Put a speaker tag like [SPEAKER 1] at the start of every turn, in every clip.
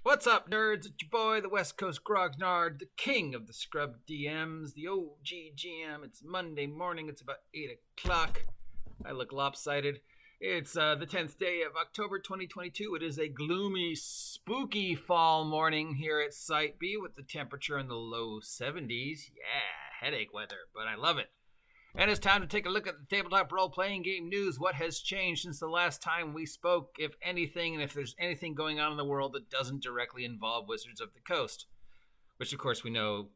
[SPEAKER 1] What's up, nerds? It's your boy, the West Coast Grognard, the king of the scrub DMs, the OG GM. It's Monday morning. It's about 8 o'clock. I look lopsided. It's the 10th day of October 2022. It is a gloomy, spooky fall morning here at Site B with the temperature in the low 70s. Yeah, headache weather, but I love it. And it's time to take a look at the tabletop role-playing game news. What has changed since the last time we spoke, if anything, and if there's anything going on in the world that doesn't directly involve Wizards of the Coast. Which, of course, we know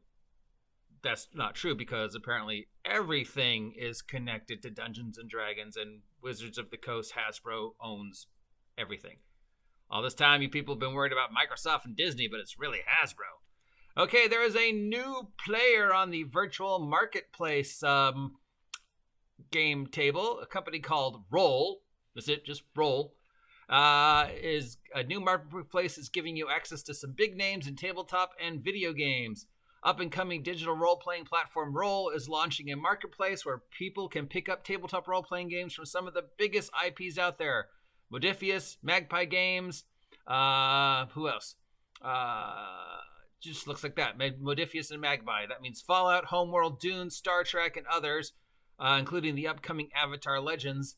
[SPEAKER 1] that's not true because apparently everything is connected to Dungeons & Dragons, and Wizards of the Coast, Hasbro, owns everything. All this time, you people have been worried about Microsoft and Disney, but it's really Hasbro. Okay, there is a new player on the virtual marketplace game table. A company called Roll. That's it, just Roll. Is a new marketplace is giving you access to some big names in tabletop and video games. Up-and-coming digital role-playing platform Roll is launching a marketplace where people can pick up tabletop role-playing games from some of the biggest IPs out there. Modifius, Magpie Games, who else? Just looks like that. Modifius and Magpie. That means Fallout, Homeworld, Dune, Star Trek, and others, including the upcoming Avatar Legends,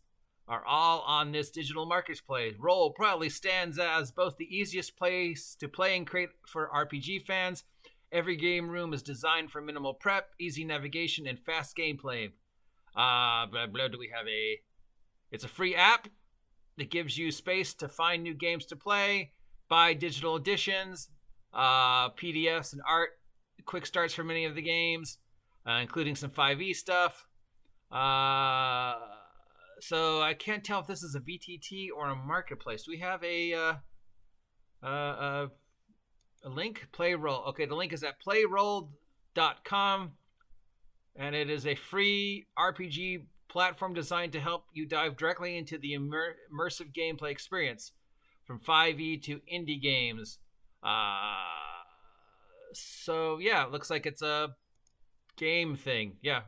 [SPEAKER 1] are all on this digital marketplace. Roll proudly stands as both the easiest place to play and create for RPG fans. Every game room is designed for minimal prep, easy navigation, and fast gameplay. Do we have it's a free app that gives you space to find new games to play, buy digital editions, PDFs and art, quick starts for many of the games, including some 5e stuff. So I can't tell if this is a VTT or a marketplace. Do we have a link? Playroll. Okay, the link is at playroll.com, and it is a free RPG platform designed to help you dive directly into the immersive gameplay experience, from 5e to indie games. So yeah, it looks like it's a game thing. Yeah.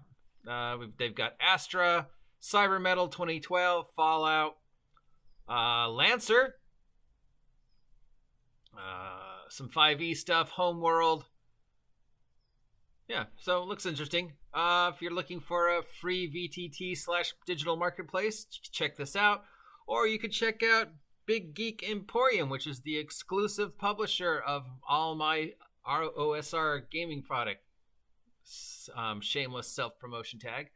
[SPEAKER 1] They've got Astra, Cyber Metal 2012, Fallout, Lancer, some 5e stuff, Homeworld. Yeah, so it looks interesting. If you're looking for a free VTT/digital marketplace, check this out. Or you could check out Big Geek Emporium, which is the exclusive publisher of all my OSR gaming product. Shameless self-promotion tag.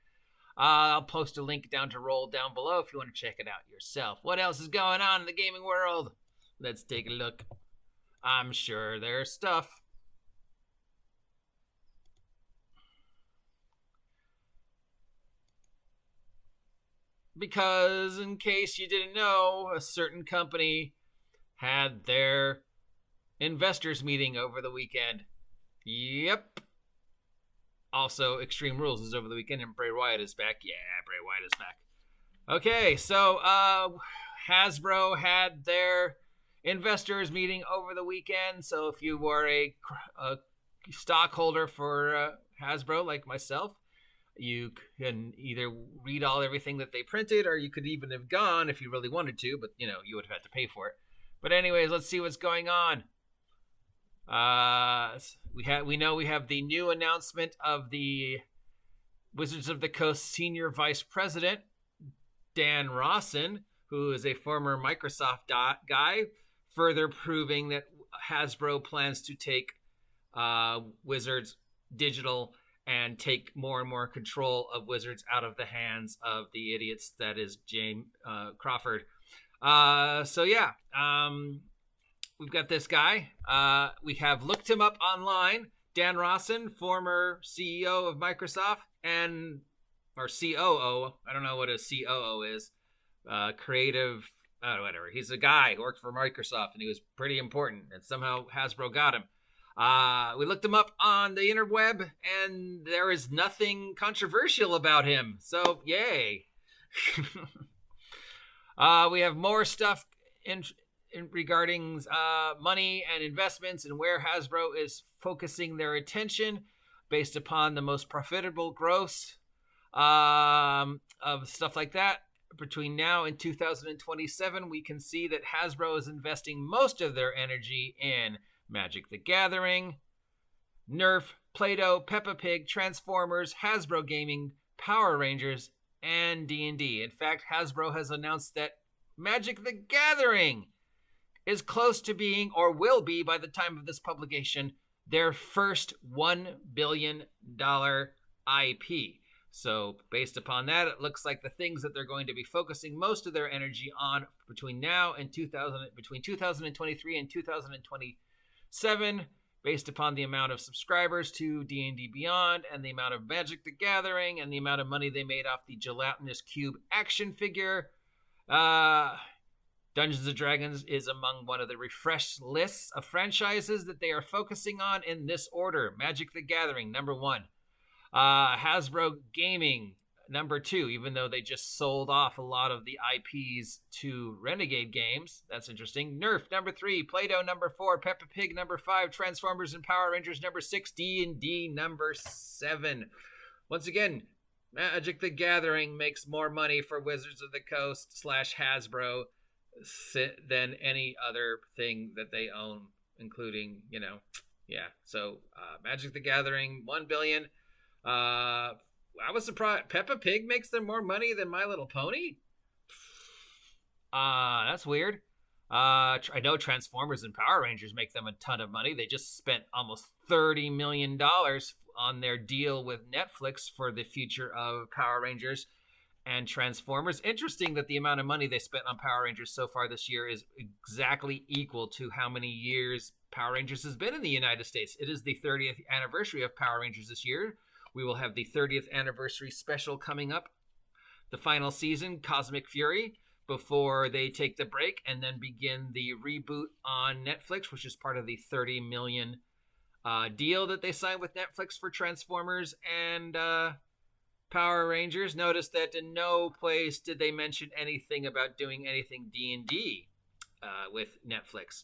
[SPEAKER 1] I'll post a link down to Roll down below if you want to check it out yourself. What else is going on in the gaming world? Let's take a look. I'm sure there's stuff. Because, in case you didn't know, a certain company had their investors meeting over the weekend. Yep. Also, Extreme Rules is over the weekend, and Bray Wyatt is back. Yeah, Bray Wyatt is back. Okay, so Hasbro had their investors meeting over the weekend. So if you were a stockholder for Hasbro, like myself, you can either read everything that they printed, or you could even have gone if you really wanted to, but you would have had to pay for it. But anyways, let's see what's going on. We know we have the new announcement of the Wizards of the Coast Senior Vice President, Dan Rawson, who is a former Microsoft guy, further proving that Hasbro plans to take Wizards digital and take more and more control of Wizards out of the hands of the idiots that is James Crawford. We've got this guy. We have looked him up online. Dan Rawson, former CEO of Microsoft, or COO. I don't know what a COO is. Creative, whatever. He's a guy who worked for Microsoft, and he was pretty important, and somehow Hasbro got him. We looked him up on the interweb, and there is nothing controversial about him. So, yay. We have more stuff regarding money and investments and where Hasbro is focusing their attention based upon the most profitable growth of stuff like that. between now and 2027, we can see that Hasbro is investing most of their energy in Magic the Gathering, Nerf, Play-Doh, Peppa Pig, Transformers, Hasbro Gaming, Power Rangers, and D&D. In fact, Hasbro has announced that Magic the Gathering is close to being, or will be by the time of this publication, their first $1 billion IP. So based upon that, it looks like the things that they're going to be focusing most of their energy on between 2023 and 2027, based upon the amount of subscribers to D&D Beyond and the amount of Magic the Gathering and the amount of money they made off the gelatinous cube action figure. Dungeons & Dragons is among one of the refreshed lists of franchises that they are focusing on in this order. Magic the Gathering, number 1. Hasbro Gaming, number 2, even though they just sold off a lot of the IPs to Renegade Games. That's interesting. Nerf, number 3. Play-Doh, number 4. Peppa Pig, number 5. Transformers and Power Rangers, number 6. D&D, number 7. Once again, Magic the Gathering makes more money for Wizards of the Coast / Hasbro than any other thing that they own, including, So Magic the Gathering, $1 billion. I was surprised. Peppa Pig makes them more money than My Little Pony? That's weird. I know Transformers and Power Rangers make them a ton of money. They just spent almost $30 million on their deal with Netflix for the future of Power Rangers and Transformers. Interesting that the amount of money they spent on Power Rangers so far this year is exactly equal to how many years Power Rangers has been in the United States. It is the 30th anniversary of Power Rangers this year. We will have the 30th anniversary special coming up, the final season, Cosmic Fury, before they take the break and then begin the reboot on Netflix, which is part of the $30 million deal that they signed with Netflix for Transformers and Power Rangers. Notice that in no place did they mention anything about doing anything D&D with Netflix.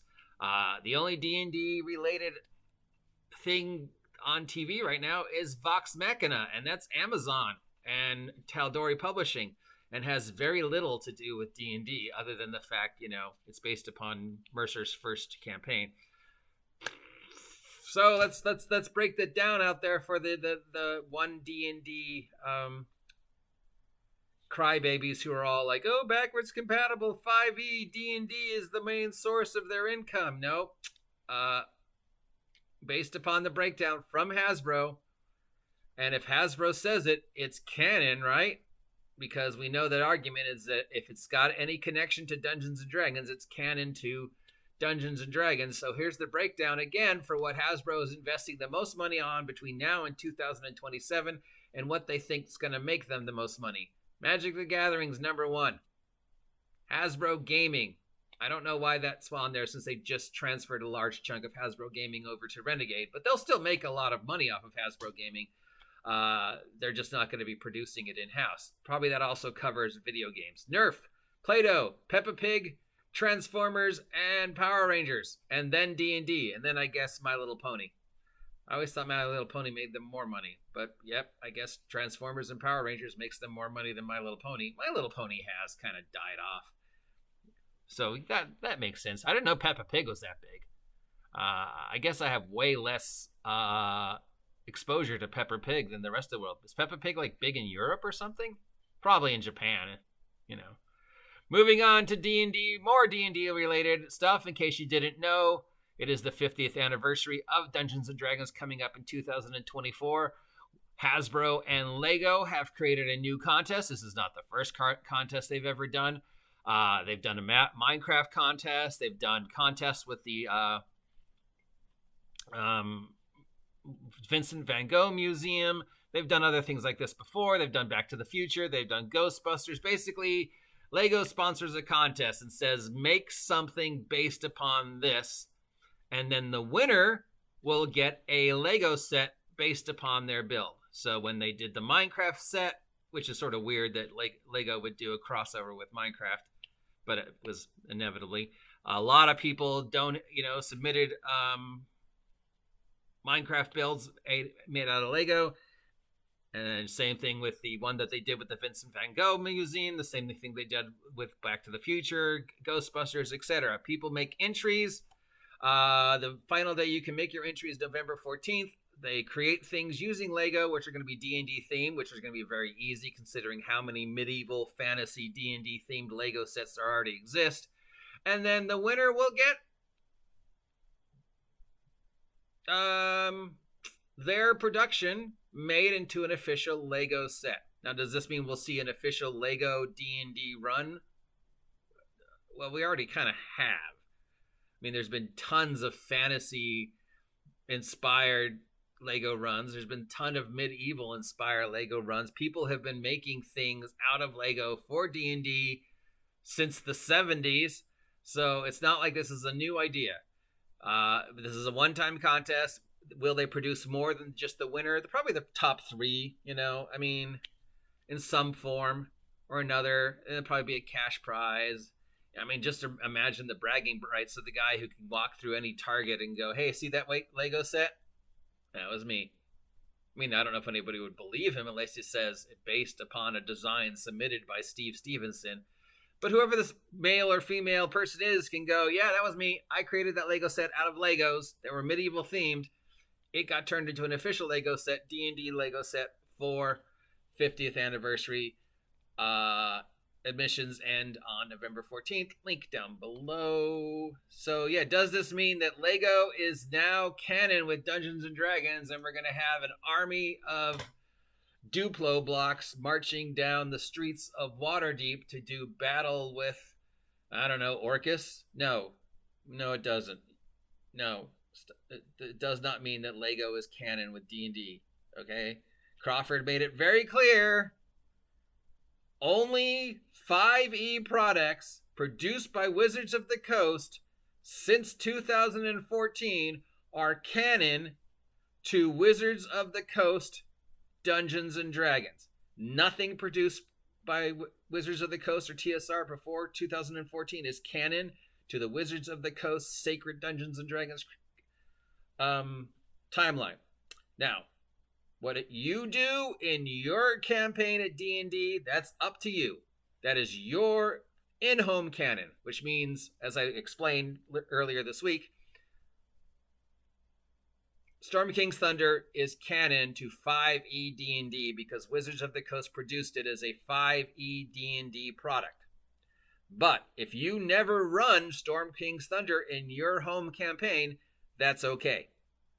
[SPEAKER 1] The only D&D related thing on TV right now is Vox Machina, and that's Amazon and Tal'Dorei Publishing, and has very little to do with D&D other than the fact, it's based upon Mercer's first campaign. So let's break that down out there for the one D&D crybabies who are all like, oh, backwards compatible 5e D&D is the main source of their income. No, based upon the breakdown from Hasbro, and if Hasbro says it, it's canon, right? Because we know that argument is that if it's got any connection to Dungeons and Dragons, it's canon to Dungeons and Dragons. So here's the breakdown again for what Hasbro is investing the most money on between now and 2027 and what they think is going to make them the most money. Magic the Gathering's number 1. Hasbro Gaming. I don't know why that's on there since they just transferred a large chunk of Hasbro Gaming over to Renegade, but they'll still make a lot of money off of Hasbro Gaming. They're just not going to be producing it in-house. Probably that also covers video games. Nerf, Play-Doh, Peppa Pig, Transformers, and Power Rangers, and then D&D, and then I guess My Little Pony. I always thought My Little Pony made them more money, but yep, I guess Transformers and Power Rangers makes them more money than My Little Pony. My Little Pony has kind of died off. So that makes sense. I didn't know Peppa Pig was that big. I guess I have way less exposure to Peppa Pig than the rest of the world. Is Peppa Pig like big in Europe or something? Probably in Japan, Moving on to D&D, more D&D related stuff. In case you didn't know, it is the 50th anniversary of Dungeons & Dragons coming up in 2024. Hasbro and Lego have created a new contest. This is not the first contest they've ever done. They've done a Minecraft contest. They've done contests with the Vincent van Gogh Museum. They've done other things like this before. They've done Back to the Future. They've done Ghostbusters. Basically, Lego sponsors a contest and says, make something based upon this. And then the winner will get a Lego set based upon their build. So when they did the Minecraft set, which is sort of weird that Lego would do a crossover with Minecraft, but it was inevitably. A lot of people And then same thing with the one that they did with the Vincent van Gogh Museum, the same thing they did with Back to the Future, Ghostbusters, etc. People make entries. The final day you can make your entry is November 14th. They create things using Lego, which are going to be D&D themed, which is going to be very easy considering how many medieval fantasy D&D themed Lego sets there already exist. And then the winner will get their production made into an official Lego set. Now, does this mean we'll see an official Lego D&D run? Well, we already kind of have. I mean, there's been tons of fantasy-inspired Lego runs. There's been a ton of medieval-inspired Lego runs. People have been making things out of Lego for D&D since the 70s. So it's not like this is a new idea. This is a one-time contest. Will they produce more than just the winner? Probably the top 3, I mean, in some form or another. It'll probably be a cash prize. I mean, just to imagine the bragging rights of the guy who can walk through any Target and go, hey, see that Lego set? That was me. I mean, I don't know if anybody would believe him unless he says it based upon a design submitted by Steve Stevenson. But whoever this male or female person is can go, yeah, that was me. I created that Lego set out of Legos that were medieval themed. It got turned into an official Lego set, D&D Lego set for 50th anniversary. Admissions end on November 14th. Link down below. So yeah, does this mean that Lego is now canon with Dungeons & Dragons and we're going to have an army of Duplo blocks marching down the streets of Waterdeep to do battle with, I don't know, Orcus? No, it doesn't. No, it does not mean that Lego is canon with D&D, okay? Crawford made it very clear. Only 5e products produced by Wizards of the Coast since 2014 are canon to Wizards of the Coast Dungeons & Dragons. Nothing produced by Wizards of the Coast or TSR before 2014 is canon to the Wizards of the Coast Sacred Dungeons & Dragons timeline. Now, what you do in your campaign at D&D, that's up to you. That is your in-home canon, which means, as I explained earlier this week, Storm King's Thunder is canon to 5e D&D because Wizards of the Coast produced it as a 5e D&D product. But if you never run Storm King's Thunder in your home campaign, that's okay.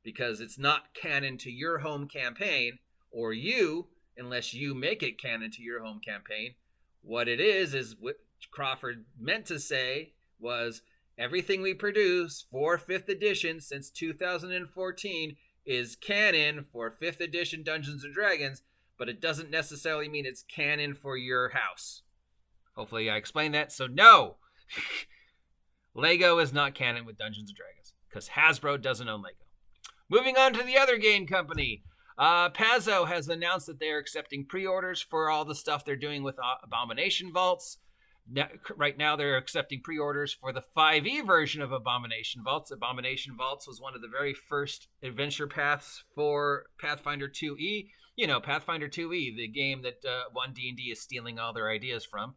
[SPEAKER 1] Because it's not canon to your home campaign, or you, unless you make it canon to your home campaign. What it is what Crawford meant to say was everything we produce for 5th edition since 2014 is canon for 5th edition Dungeons & Dragons, but it doesn't necessarily mean it's canon for your house. Hopefully I explained that. So no, Lego is not canon with Dungeons & Dragons because Hasbro doesn't own Lego. Moving on to the other game company. Paizo has announced that they are accepting pre-orders for all the stuff they're doing with Abomination Vaults. Right now, they're accepting pre-orders for the 5e version of Abomination Vaults. Abomination Vaults was one of the very first adventure paths for Pathfinder 2e. You know, Pathfinder 2e, the game that 1D&D is stealing all their ideas from.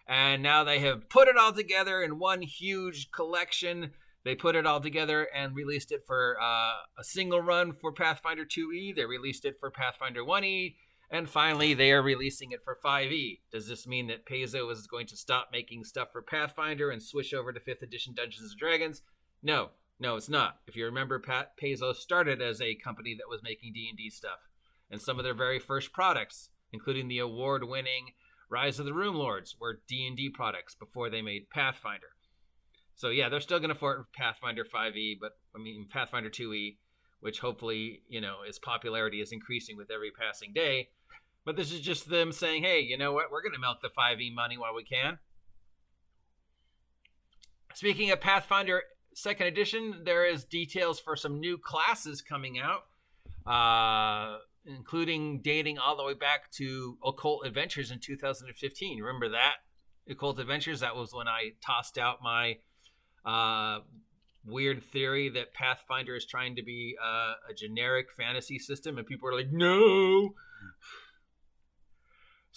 [SPEAKER 1] And now they have put it all together in one huge collection. They put it all together and released it for a single run for Pathfinder 2e. They released it for Pathfinder 1e. And finally, they are releasing it for 5e. Does this mean that Paizo is going to stop making stuff for Pathfinder and switch over to 5th edition Dungeons & Dragons? No, it's not. If you remember, Paizo started as a company that was making D&D stuff. And some of their very first products, including the award-winning Rise of the Rune Lords, were D&D products before they made Pathfinder. So yeah, they're still going to support Pathfinder 5e, but I mean Pathfinder 2e, which hopefully, its popularity is increasing with every passing day. But this is just them saying, hey, you know what? We're going to milk the 5e money while we can. Speaking of Pathfinder 2nd edition, there is details for some new classes coming out, including dating all the way back to Occult Adventures in 2015. Remember that? Occult Adventures? That was when I tossed out my weird theory that Pathfinder is trying to be a generic fantasy system, and people are like, no.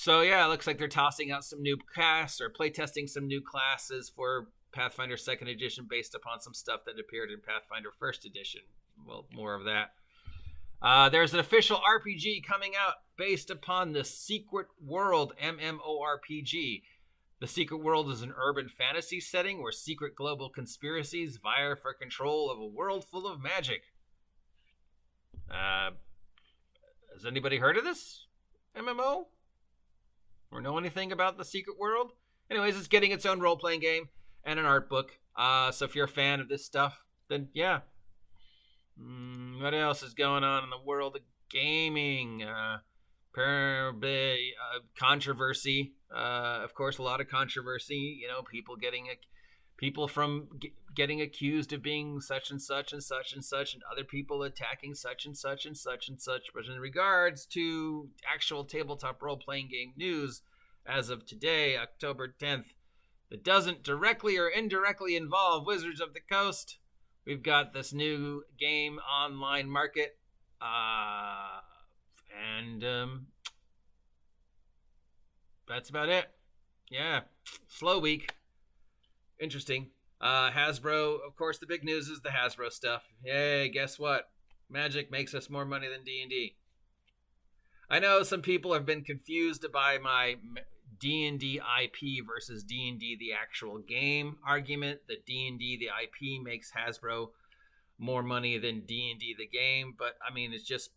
[SPEAKER 1] So yeah, it looks like they're tossing out some new class or playtesting some new classes for Pathfinder 2nd Edition based upon some stuff that appeared in Pathfinder 1st Edition. Well, more of that. There's an official RPG coming out based upon the Secret World MMORPG. The Secret World is an urban fantasy setting where secret global conspiracies vie for control of a world full of magic. Has anybody heard of this MMO? Or know anything about the Secret World? Anyways, it's getting its own role-playing game and an art book. So if you're a fan of this stuff, then yeah. What else is going on in the world of gaming? Controversy. Of course, a lot of controversy. You know, people getting accused of being such and such and such and such, and other people attacking such and such and such and such. But in regards to actual tabletop role-playing game news, as of today, October 10th, that doesn't directly or indirectly involve Wizards of the Coast, we've got this new game online market, and that's about it. Yeah, slow week. Interesting. Hasbro, of course, the big news is the Hasbro stuff. Yay, guess what? Magic makes us more money than D&D. I know some people have been confused by my D&D IP versus D&D the actual game argument, that D&D the IP makes Hasbro more money than D&D the game. But I mean, it's just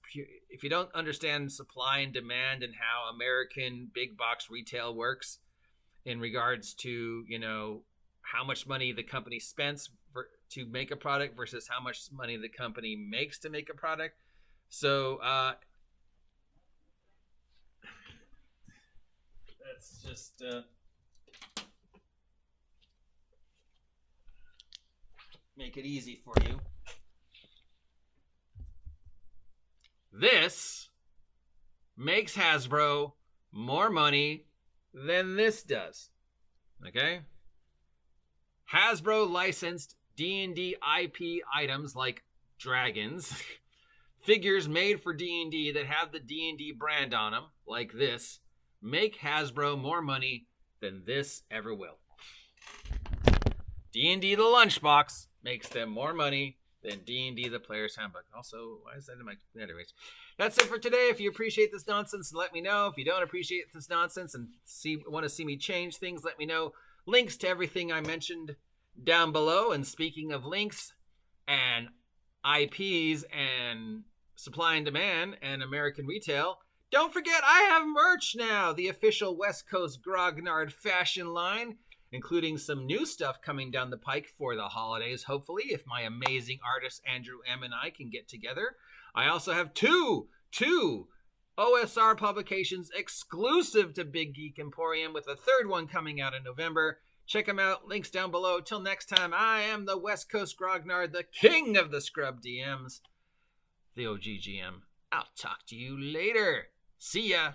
[SPEAKER 1] if you don't understand supply and demand and how American big box retail works in regards to, you know, how much money the company spends to make a product versus how much money the company makes to make a product. So that's just make it easy for you. This makes Hasbro more money than this does. Okay? Hasbro licensed D&D IP items like dragons, figures made for D&D that have the D&D brand on them, like this, make Hasbro more money than this ever will. D&D the Lunchbox makes them more money than D&D the Player's Handbook. Also, why is that in my... Anyways, that's it for today. If you appreciate this nonsense, let me know. If you don't appreciate this nonsense and want to see me change things, let me know. Links to everything I mentioned down below. And speaking of links and IPs and supply and demand and American retail, don't forget I have merch now. The official West Coast Grognard fashion line, including some new stuff coming down the pike for the holidays, hopefully, if my amazing artist Andrew M. and I can get together. I also have two OSR publications exclusive to Big Geek Emporium, with a third one coming out in November. Check them out. Links down below. Till next time, I am the West Coast Grognard, the king of the Scrub DMs, the OGGM. I'll talk to you later. See ya.